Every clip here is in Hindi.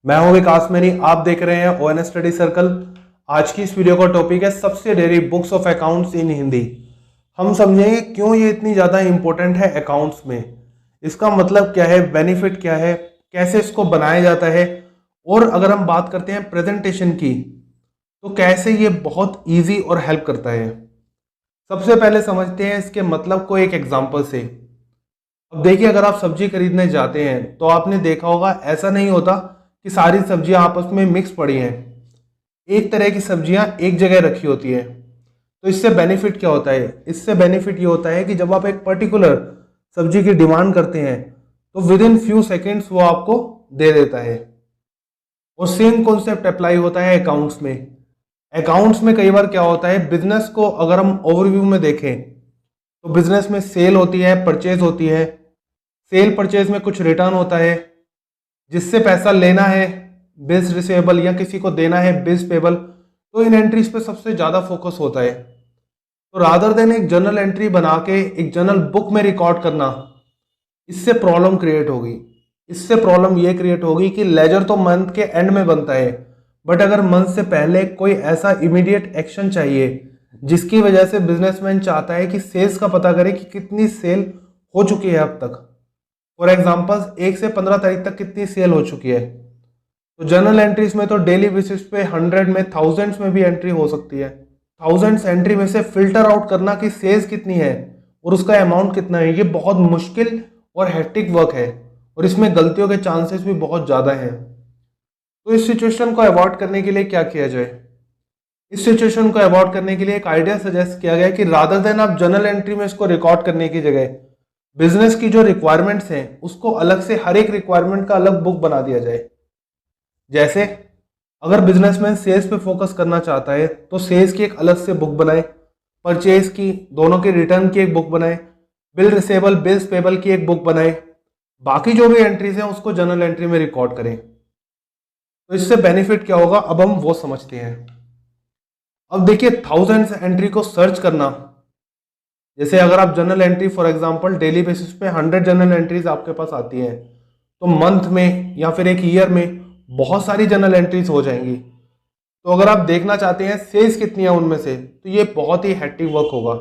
मैं हूं विकास मैनी। आप देख रहे हैं ओएनएस स्टडी सर्कल। आज की इस वीडियो का टॉपिक है subsidiary books of accounts in Hindi. हम समझेंगे क्यों ये इतनी ज़्यादा इंपॉर्टेंट है अकाउंट्स में, इसका मतलब क्या है, बेनिफिट क्या है, कैसे इसको बनाया जाता है, और अगर हम बात करते हैं प्रेजेंटेशन की तो कैसे ये बहुत ईजी और हेल्प करता है। सबसे पहले समझते हैं इसके मतलब को एक एग्जाम्पल से। अब देखिए, अगर आप सब्जी खरीदने जाते हैं तो आपने देखा होगा ऐसा नहीं होता कि सारी सब्जियां आपस में मिक्स पड़ी हैं। एक तरह की सब्जियां एक जगह रखी होती है। तो इससे बेनिफिट क्या होता है? इससे बेनिफिट ये होता है कि जब आप एक पर्टिकुलर सब्जी की डिमांड करते हैं तो विद इन फ्यू सेकेंड्स वो आपको दे देता है। और सेम कॉन्सेप्ट अप्लाई होता है अकाउंट्स में। अकाउंट्स में कई बार क्या होता है, बिजनेस को अगर हम ओवरव्यू में देखें तो बिजनेस में सेल होती है, परचेज होती है। सेल परचेज में कुछ रिटर्न होता है, जिससे पैसा लेना है बिल्स रिसीवेबल या किसी को देना है बिल्स पेबल। तो इन एंट्रीज पे सबसे ज़्यादा फोकस होता है। तो रादर देन एक जर्नल एंट्री बना के एक जर्नल बुक में रिकॉर्ड करना, इससे प्रॉब्लम क्रिएट होगी। इससे प्रॉब्लम ये क्रिएट होगी कि लेजर तो मंथ के एंड में बनता है, बट अगर मंथ से पहले कोई ऐसा इमीडिएट एक्शन चाहिए जिसकी वजह से बिजनेसमैन चाहता है कि सेल्स का पता करे कि कितनी सेल हो चुकी है अब तक। फॉर एग्जाम्पल 1 से 15 तारीख तक कितनी सेल हो चुकी है। तो जर्नल एंट्रीज में तो डेली बेसिस पे 100 में, थाउजेंड्स में भी एंट्री हो सकती है। थाउजेंड्स एंट्री में से फिल्टर आउट करना कि सेल्स कितनी है और उसका अमाउंट कितना है, ये बहुत मुश्किल और हेक्टिक वर्क है और इसमें गलतियों के चांसेस भी बहुत ज़्यादा हैं। तो इस सिचुएशन को अवॉइड करने के लिए क्या किया जाए? इस सिचुएशन को अवॉइड करने के लिए एक आइडिया सजेस्ट किया गया कि रादर देन आप जर्नल एंट्री में इसको रिकॉर्ड करने की जगह बिजनेस की जो रिक्वायरमेंट्स हैं उसको अलग से, हर एक रिक्वायरमेंट का अलग बुक बना दिया जाए। जैसे अगर बिजनेसमैन सेल्स पे फोकस करना चाहता है तो सेल्स की एक अलग से बुक बनाए, परचेज की, दोनों के रिटर्न की एक बुक बनाए, बिल रिसेबल बिल्स पेबल की एक बुक बनाए, बाकी जो भी एंट्रीज हैं उसको जर्नल एंट्री में रिकॉर्ड करें। तो इससे बेनिफिट क्या होगा अब हम वो समझते हैं। अब देखिए, थाउजेंड्स एंट्री को सर्च करना, जैसे अगर आप journal entry for example daily basis पे 100 जर्नल एंट्रीज आपके पास आती हैं तो मंथ में या फिर एक ईयर में बहुत सारी जर्नल एंट्रीज हो जाएंगी। तो अगर आप देखना चाहते हैं सेल्स कितनी है उनमें से, तो ये बहुत ही हेक्टिक वर्क होगा।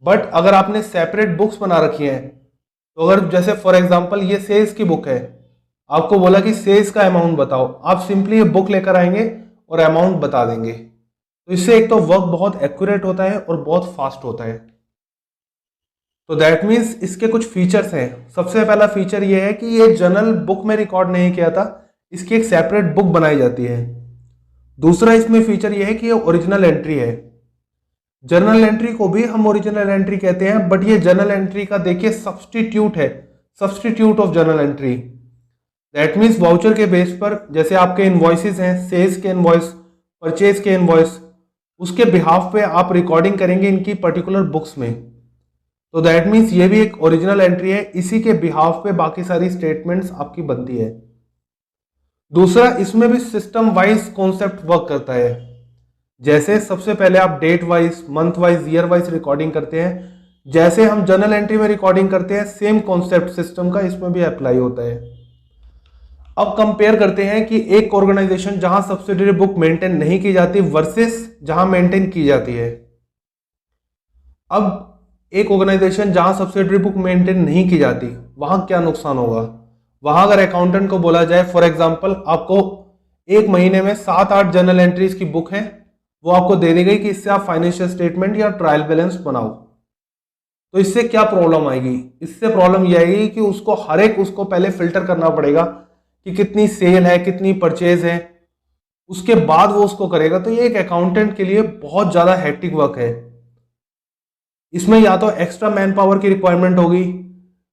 बट अगर आपने सेपरेट बुक्स बना रखी हैं, तो अगर जैसे फॉर एग्जांपल ये सेल्स की बुक है, आपको बोला कि सेल्स का अमाउंट बताओ, आप सिंपली ये बुक लेकर आएंगे और अमाउंट बता देंगे। तो इससे एक तो वर्क बहुत एक्यूरेट होता है और बहुत फास्ट होता है। तो दैट मीन्स इसके कुछ फीचर्स हैं। सबसे पहला फीचर ये है कि ये जर्नल बुक में रिकॉर्ड नहीं किया था, इसकी एक सेपरेट बुक बनाई जाती है। दूसरा इसमें फीचर ये है कि ये ओरिजिनल एंट्री है। जर्नल एंट्री को भी हम ओरिजिनल एंट्री कहते हैं, बट ये जर्नल एंट्री का देखिए सब्सटीट्यूट है, substitute of journal entry. That means voucher के बेस पर जैसे आपके इनवॉइसेस हैं, सेल्स के इनवॉइस, परचेज के इनवॉइस, उसके बिहाफ पे आप रिकॉर्डिंग करेंगे इनकी पर्टिकुलर बुक्स में। तो दैट मीन्स ये भी एक ओरिजिनल एंट्री है, इसी के बिहाफ पे बाकी सारी स्टेटमेंट्स आपकी बनती है। दूसरा, इसमें भी सिस्टम वाइज कॉन्सेप्ट वर्क करता है। जैसे सबसे पहले आप date wise, month wise, year wise recording करते हैं, जैसे हम जर्नल एंट्री में रिकॉर्डिंग करते हैं, सेम कॉन्सेप्ट सिस्टम का इसमें भी अप्लाई होता है। अब कंपेयर करते हैं कि एक ऑर्गेनाइजेशन जहां सब्सिडियरी बुक मेंटेन नहीं की जाती वर्सेस जहां मेंटेन की जाती है। अब एक ऑर्गेनाइजेशन जहां सब्सिडियरी बुक मेंटेन नहीं की जाती वहां क्या नुकसान होगा? वहां अगर अकाउंटेंट को बोला जाए फॉर एग्जांपल आपको एक महीने में 7-8 जर्नल एंट्रीज की बुक है, वो आपको दे दी गई कि इससे आप फाइनेंशियल स्टेटमेंट या ट्रायल बैलेंस बनाओ, तो इससे क्या प्रॉब्लम आएगी? इससे प्रॉब्लम यह आएगी कि उसको हर एक उसको पहले फिल्टर करना पड़ेगा कि कितनी सेल है, कितनी परचेज है, उसके बाद वो उसको करेगा। तो ये एक अकाउंटेंट के लिए बहुत ज्यादा हेक्टिक वर्क है। इसमें या तो एक्स्ट्रा मैन पावर की रिक्वायरमेंट होगी,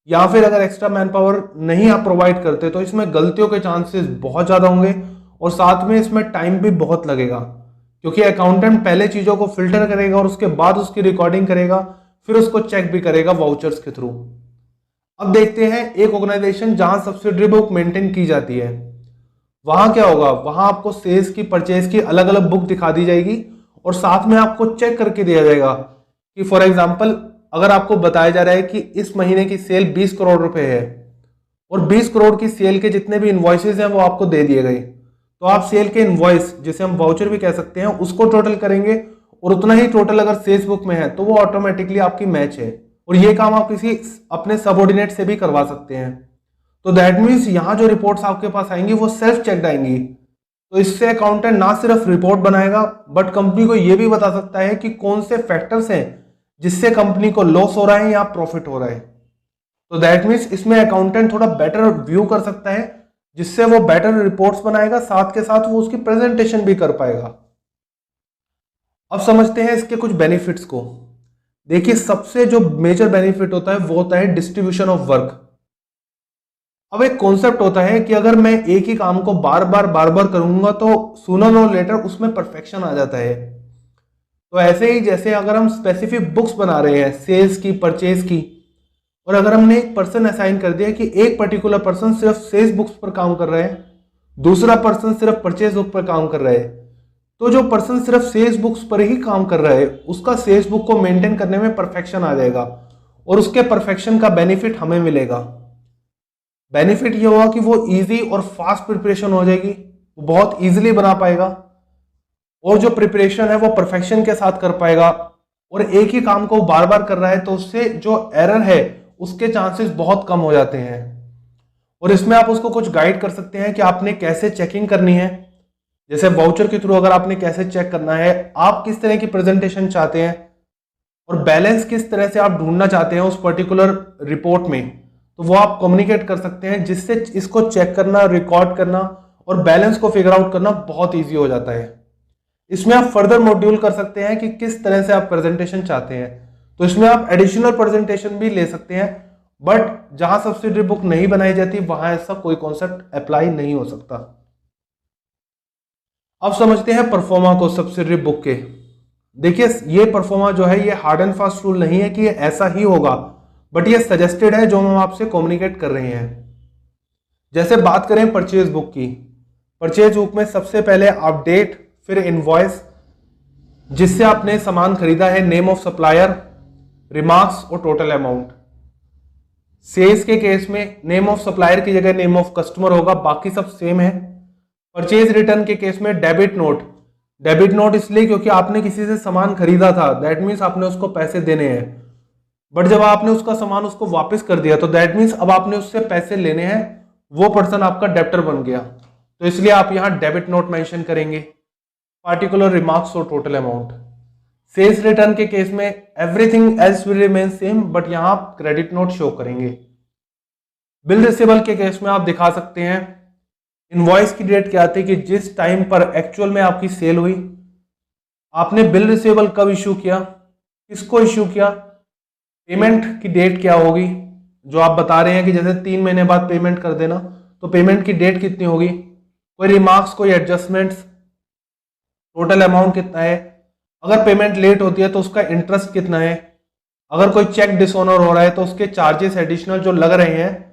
या फिर अगर एक्स्ट्रा मैन पावर नहीं आप प्रोवाइड करते तो इसमें गलतियों के चांसेस बहुत ज़्यादा होंगे और साथ में इसमें टाइम भी बहुत लगेगा, क्योंकि अकाउंटेंट पहले चीज़ों को फिल्टर करेगा और उसके बाद उसकी रिकॉर्डिंग करेगा, फिर उसको चेक भी करेगा वाउचर्स के थ्रू। अब देखते हैं एक ऑर्गेनाइजेशन जहां सब्सिडियरी बुक मेंटेन की जाती है वहां क्या होगा। वहां आपको सेल्स की, परचेज की अलग अलग बुक दिखा दी जाएगी और साथ में आपको चेक करके दिया जाएगा कि फॉर एग्जांपल अगर आपको बताया जा रहा है कि इस महीने की सेल 20 करोड़ रुपए है, और 20 करोड़ की सेल के जितने भी इनवॉइसेज हैं वो आपको दे दिए गए। तो आप सेल के इनवॉइस, जिसे हम वाउचर भी कह सकते हैं, उसको टोटल करेंगे और उतना ही टोटल अगर सेल्स बुक में है तो वो ऑटोमेटिकली आपकी मैच है। और ये काम आप किसी अपने सबऑर्डिनेट से भी करवा सकते हैं। तो दैट मीन्स यहाँ जो रिपोर्ट्स आपके पास आएंगी वो सेल्फ चेक्ड आएंगी। तो इससे अकाउंटेंट ना सिर्फ रिपोर्ट बनाएगा बट कंपनी को ये भी बता सकता है कि कौन से फैक्टर्स हैं जिससे कंपनी को लॉस हो रहा है या प्रॉफिट हो रहा है। तो दैट मीन्स इसमें अकाउंटेंट थोड़ा बेटर व्यू कर सकता है, जिससे वो बेटर रिपोर्ट्स बनाएगा, साथ के साथ वो उसकी प्रेजेंटेशन भी कर पाएगा। अब समझते हैं इसके कुछ बेनिफिट्स को। देखिए, सबसे जो मेजर बेनिफिट होता है वो होता है डिस्ट्रीब्यूशन ऑफ वर्क। अब एक कॉन्सेप्ट होता है कि अगर मैं एक ही काम को बार बार करूंगा तो सूनर और लेटर उसमें परफेक्शन आ जाता है। तो ऐसे ही जैसे अगर हम स्पेसिफिक बुक्स बना रहे हैं सेल्स की, परचेज की, और अगर हमने एक पर्सन असाइन कर दिया कि एक पर्टिकुलर पर्सन सिर्फ सेल्स बुक्स पर काम कर रहा है, दूसरा पर्सन सिर्फ परचेज बुक पर काम कर रहा है, तो जो पर्सन सिर्फ सेल्स बुक्स पर ही काम कर रहा है उसका सेल्स बुक को मेंटेन करने में परफेक्शन आ जाएगा और उसके परफेक्शन का बेनिफिट हमें मिलेगा। बेनिफिट ये होगा कि वो इजी और फास्ट प्रिपरेशन हो जाएगी, वो बहुत इजीली बना पाएगा और जो प्रिपरेशन है वो परफेक्शन के साथ कर पाएगा। और एक ही काम को बार बार कर रहा है तो उससे जो एरर है उसके चांसेस बहुत कम हो जाते हैं। और इसमें आप उसको कुछ गाइड कर सकते हैं कि आपने कैसे चेकिंग करनी है, जैसे वाउचर के थ्रू अगर आपने कैसे चेक करना है, आप किस तरह की प्रेजेंटेशन चाहते हैं और बैलेंस किस तरह से आप ढूंढना चाहते हैं उस पर्टिकुलर रिपोर्ट में, तो वो आप कम्युनिकेट कर सकते हैं, जिससे इसको चेक करना, रिकॉर्ड करना और बैलेंस को फिगर आउट करना बहुत ईजी हो जाता है। इसमें आप फर्दर मॉड्यूल कर सकते हैं कि किस तरह से आप प्रेजेंटेशन चाहते हैं, तो इसमें आप एडिशनल प्रेजेंटेशन भी ले सकते हैं, बट जहां सब्सिडरी बुक नहीं बनाई जाती वहां ऐसा कोई कॉन्सेप्ट अप्लाई नहीं हो सकता। अब समझते हैं परफॉर्मा को सब्सिडरी बुक के। देखिए, ये परफॉर्मा जो है ये हार्ड एंड फास्ट रूल नहीं है कि ये ऐसा ही होगा, बट ये सजेस्टेड है जो हम आपसे कम्युनिकेट कर रहे हैं। जैसे बात करें परचेज बुक की, परचेज बुक में सबसे पहले आप डेट, फिर इनवॉइस जिससे आपने सामान खरीदा है, नेम ऑफ सप्लायर, रिमार्क्स और टोटल अमाउंट। सेल्स के केस में नेम ऑफ सप्लायर की जगह नेम ऑफ कस्टमर होगा, बाकी सब सेम है। परचेज रिटर्न के केस में डेबिट नोट, डेबिट नोट इसलिए क्योंकि आपने किसी से सामान खरीदा था, दैट मीन्स आपने उसको पैसे देने हैं, बट जब आपने उसका सामान उसको वापस कर दिया तो दैट मीन्स अब आपने उससे पैसे लेने हैं, वो पर्सन आपका डेब्टर बन गया, तो इसलिए आप यहां डेबिट नोट मेंशन करेंगे, पार्टिकुलर रिमार्क्स और टोटल अमाउंट। सेल्स रिटर्न के केस में everything else will remain same, but यहां आप क्रेडिट नोट शो करेंगे। बिल रिसीवेबल के केस में आप दिखा सकते हैं इनवॉइस की डेट क्या आती है कि जिस टाइम पर एक्चुअल में आपकी सेल हुई, आपने बिल रिसीवेबल कब इश्यू किया, किसको इश्यू किया, पेमेंट की डेट क्या होगी, जो आप बता रहे हैं कि जैसे 3 महीने बाद पेमेंट कर देना, तो पेमेंट की डेट कितनी होगी, कोई रिमार्क्स, कोई एडजस्टमेंट्स, टोटल अमाउंट कितना है, अगर पेमेंट लेट होती है तो उसका इंटरेस्ट कितना है, अगर कोई चेक डिसऑनर हो रहा है तो उसके चार्जेस एडिशनल जो लग रहे हैं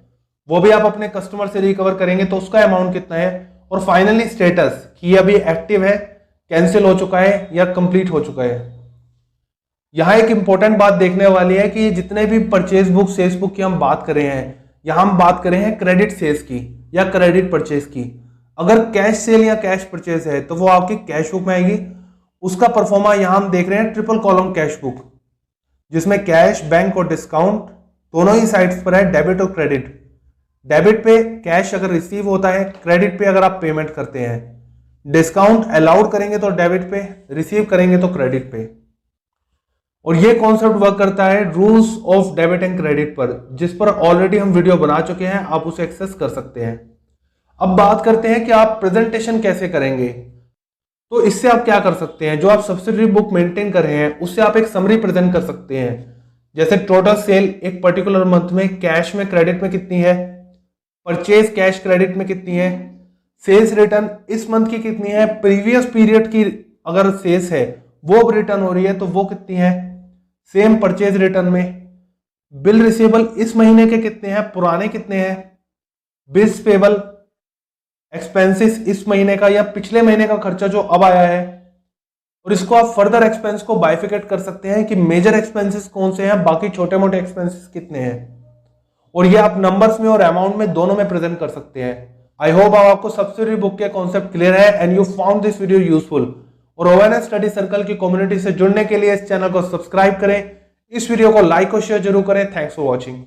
वो भी आप अपने कस्टमर से रिकवर करेंगे, तो उसका अमाउंट कितना है, और फाइनली स्टेटस कि ये अभी एक्टिव है, कैंसिल हो चुका है या कंप्लीट हो चुका है। यहां एक इंपॉर्टेंट बात देखने वाली है कि जितने भी परचेज बुक, सेल्स बुक की हम बात कर रहे हैं, यहां हम बात कर रहे हैं क्रेडिट सेल्स की या क्रेडिट परचेज की। अगर कैश सेल या कैश परचेज है तो वो आपकी कैश बुक में आएगी। उसका परफॉर्मा यहां हम देख रहे हैं ट्रिपल कॉलम कैश बुक, जिसमें कैश, बैंक और डिस्काउंट दोनों ही साइड्स पर है, डेबिट और क्रेडिट। डेबिट पे कैश अगर रिसीव होता है, क्रेडिट पे अगर आप पेमेंट करते हैं, डिस्काउंट अलाउड करेंगे तो डेबिट पे, रिसीव करेंगे तो क्रेडिट पे। और ये कॉन्सेप्ट वर्क करता है rules of debit and credit पर, जिस पर ऑलरेडी हम वीडियो बना चुके हैं, आप उसे एक्सेस कर सकते हैं। अब बात करते हैं कि आप प्रेजेंटेशन कैसे करेंगे। तो इससे आप क्या कर सकते हैं, जो आप सब्सिडरी बुक मेंटेन कर रहे हैं उससे आप एक समरी प्रेजेंट कर सकते हैं, जैसे टोटल सेल एक पर्टिकुलर मंथ में कैश में, क्रेडिट में कितनी है, परचेज कैश क्रेडिट में कितनी है, सेल्स रिटर्न इस मंथ की कितनी है, प्रीवियस पीरियड की अगर सेल्स है वो रिटर्न हो रही है तो वो कितनी है, सेम परचेज रिटर्न में। बिल रिसीवेबल इस महीने के कितने हैं, पुराने कितने हैं, बिल्स पेबल एक्सपेंसेस इस महीने का या पिछले महीने का खर्चा जो अब आया है। और इसको आप फर्दर एक्सपेंस को बाइफिकेट कर सकते हैं कि मेजर एक्सपेंसेस कौन से हैं, बाकी छोटे मोटे एक्सपेंसेस कितने हैं। और ये आप नंबर्स में और अमाउंट में दोनों में प्रेजेंट कर सकते हैं। आई होप आपको सब्सिडरी बुक के कॉन्सेप्ट क्लियर है and you found this video useful. और ओएनएस स्टडी सर्कल की कम्युनिटी से जुड़ने के लिए इस चैनल को सब्सक्राइब करें, इस वीडियो को लाइक और शेयर जरूर करें। Thanks for watching.